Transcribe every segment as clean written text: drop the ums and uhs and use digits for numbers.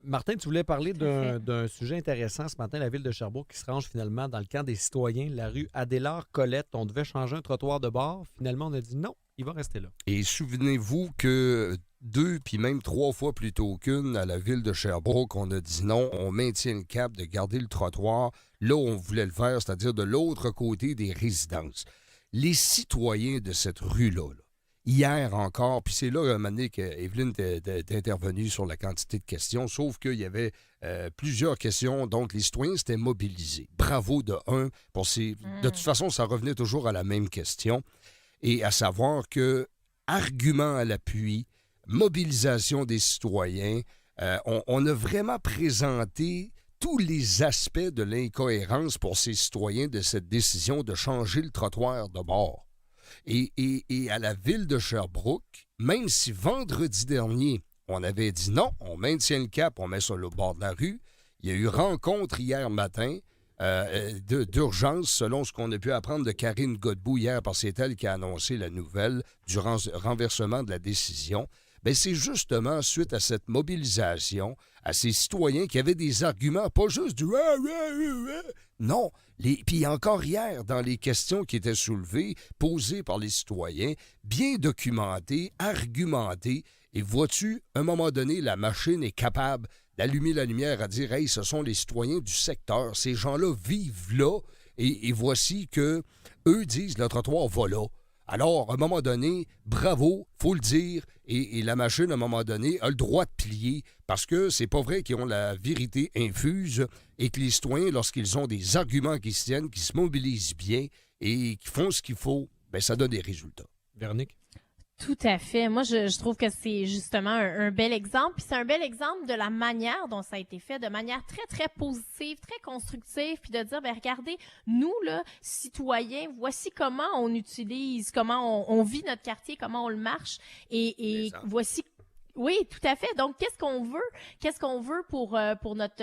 Martin, tu voulais parler Tout à fait. d'un sujet intéressant ce matin, la ville de Sherbrooke qui se range finalement dans le camp des citoyens, la rue Adélard-Colette. On devait changer un trottoir de bord. Finalement, on a dit non, il va rester là. Et souvenez-vous que 2 puis même 3 fois plus tôt qu'une, à la ville de Sherbrooke, on a dit non, on maintient le cap de garder le trottoir là où on voulait le faire, c'est-à-dire de l'autre côté des résidences. Les citoyens de cette rue-là, hier encore, puis c'est là, un moment donné, qu'Evelyne est intervenue sur la quantité de questions, sauf qu'il y avait plusieurs questions, donc les citoyens s'étaient mobilisés. Bravo de un, pour ces... De toute façon, ça revenait toujours à la même question, et à savoir que, argument à l'appui, mobilisation des citoyens, on a vraiment présenté tous les aspects de l'incohérence pour ces citoyens de cette décision de changer le trottoir de bord. Et à la ville de Sherbrooke, même si vendredi dernier, on avait dit non, on maintient le cap, on met ça au bord de la rue, il y a eu rencontre hier matin d'urgence, selon ce qu'on a pu apprendre de Karine Godbout hier, parce que c'est elle qui a annoncé la nouvelle du renversement de la décision. Bien, c'est justement suite à cette mobilisation, à ces citoyens qui avaient des arguments, pas juste du « non ». Puis encore hier, dans les questions qui étaient soulevées, posées par les citoyens, bien documentées, argumentées, et vois-tu, à un moment donné, la machine est capable d'allumer la lumière à dire « Hey, ce sont les citoyens du secteur, ces gens-là vivent là, et voici que eux disent le trottoir va là ». Alors, à un moment donné, bravo, faut le dire, et la machine, à un moment donné, a le droit de plier, parce que c'est pas vrai qu'ils ont la vérité infuse, et que les citoyens, lorsqu'ils ont des arguments qui se tiennent, qui se mobilisent bien, et qui font ce qu'il faut, bien, ça donne des résultats. Véronique? Tout à fait. Moi, je trouve que c'est justement un bel exemple. Puis c'est un bel exemple de la manière dont ça a été fait, de manière très, très positive, très constructive, puis de dire, ben regardez, nous, là, citoyens, voici comment on utilise, comment on vit notre quartier, comment on le marche, et voici... Oui, tout à fait. Donc, qu'est-ce qu'on veut? Qu'est-ce qu'on veut pour notre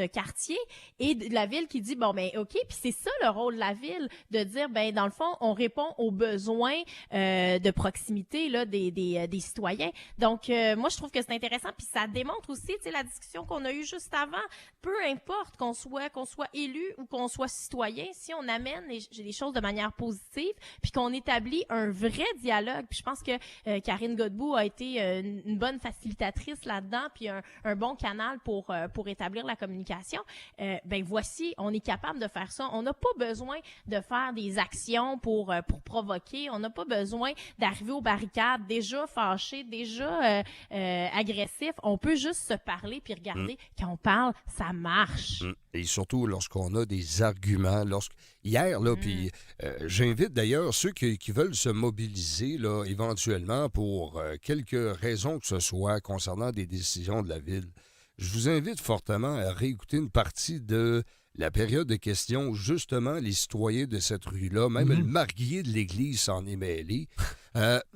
quartier et de la ville qui dit, bon, ben, OK, puis c'est ça le rôle de la ville, de dire, ben, dans le fond, on répond aux besoins de proximité là des citoyens. Donc, moi, je trouve que c'est intéressant, puis ça démontre aussi, tu sais, la discussion qu'on a eue juste avant, peu importe qu'on soit élu ou qu'on soit citoyen, si on amène les choses de manière positive, puis qu'on établit un vrai dialogue, puis je pense que Karine Godbout a été une bonne facilitatrice là-dedans, puis un bon canal pour établir la communication. Ben voici, on est capable de faire ça. On n'a pas besoin de faire des actions pour provoquer. On n'a pas besoin d'arriver aux barricades déjà fâchés, déjà agressifs. On peut juste se parler puis regarder quand on parle, ça marche. Et surtout lorsqu'on a des arguments. Hier, là, puis j'invite d'ailleurs ceux qui veulent se mobiliser là, éventuellement pour quelques raisons que ce soit concernant des décisions de la Ville. Je vous invite fortement à réécouter une partie de la période de questions où justement les citoyens de cette rue-là, même le marguillier de l'Église s'en est mêlé.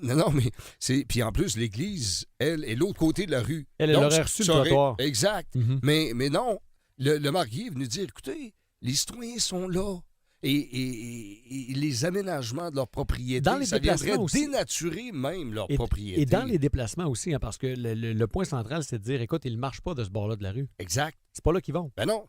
Non, mais c'est... Puis en plus, l'Église, elle, est l'autre côté de la rue. Elle aurait reçu le trottoir. Exact. Mais non, le marguillier est venu dire, écoutez, les citoyens sont là. Et les aménagements de leur propriété, dans les ça viendrait aussi, dénaturer même leur propriété. Et dans les déplacements aussi, hein, parce que le point central, c'est de dire, écoute, ils ne marchent pas de ce bord-là de la rue. Exact. C'est pas là qu'ils vont. Ben non.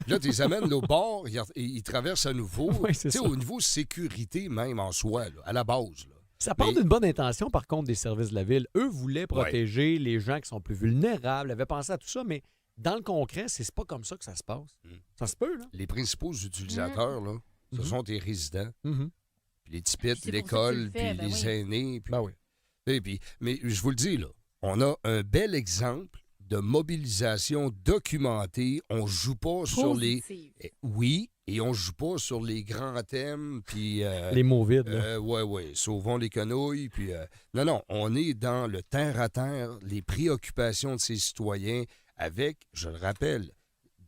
Là, tu les amènes au bord, ils traversent à nouveau. Oui, c'est ça. Au niveau sécurité même en soi, là, à la base. Là. Ça part d'une bonne intention, par contre, des services de la Ville. Eux voulaient protéger les gens qui sont plus vulnérables, avaient pensé à tout ça, mais dans le concret, c'est pas comme ça que ça se passe. Ça se peut, là. Les principaux utilisateurs, là, ce sont tes résidents, puis les tipites, Puis l'école, puis les aînés. Puis, mais je vous le dis, là, on a un bel exemple de mobilisation documentée. On joue pas sur les... Oui, et on joue pas sur les grands thèmes, puis... les mots vides. Oui, sauvons les quenouilles, puis... Non, on est dans le terre-à-terre, les préoccupations de ces citoyens, avec, je le rappelle,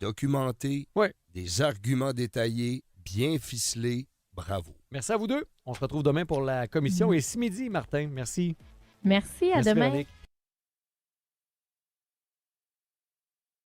documenté, des arguments détaillés, bien ficelés. Bravo. Merci à vous deux. On se retrouve demain pour la commission. Et ce midi, Martin, merci. Merci, à demain. Véronique.